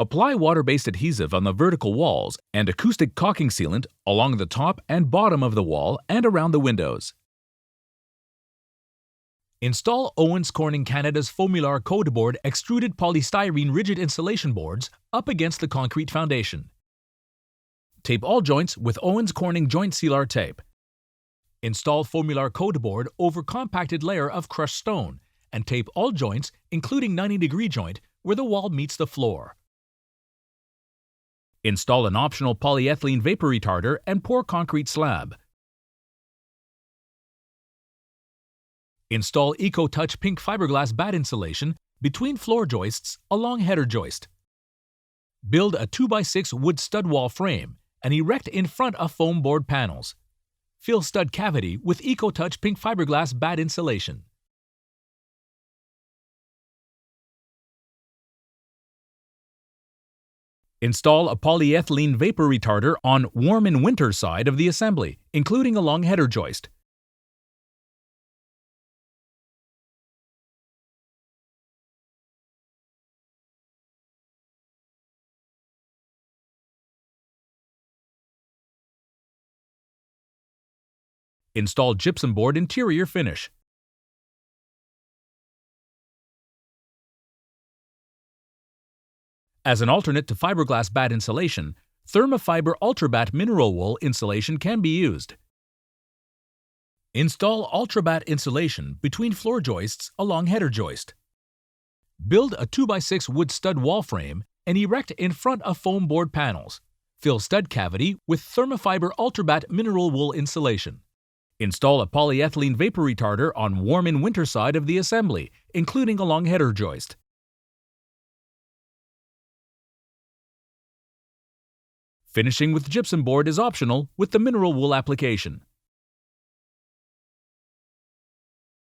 Apply water-based adhesive on the vertical walls and acoustic caulking sealant along the top and bottom of the wall and around the windows. Install Owens Corning Canada's Foamular Code Board extruded polystyrene rigid insulation boards up against the concrete foundation. Tape all joints with Owens Corning joint sealer tape. Install Foamular Code Board over compacted layer of crushed stone and tape all joints, including 90-degree joint, where the wall meets the floor. Install an optional polyethylene vapor retarder and pour concrete slab. Install EcoTouch pink fiberglass bat insulation between floor joists along header joist. Build a 2x6 wood stud wall frame and erect in front of foam board panels. Fill stud cavity with EcoTouch pink fiberglass bat insulation. Install a polyethylene vapor retarder on warm in winter side of the assembly, including along header joist. Install gypsum board interior finish. As an alternate to fiberglass bat insulation, Thermafiber Ultrabat mineral wool insulation can be used. Install Ultrabat insulation between floor joists along header joist. Build a 2x6 wood stud wall frame and erect in front of foam board panels. Fill stud cavity with Thermafiber Ultrabat mineral wool insulation. Install a polyethylene vapor retarder on warm in winter side of the assembly, including along header joist. Finishing with gypsum board is optional with the mineral wool application.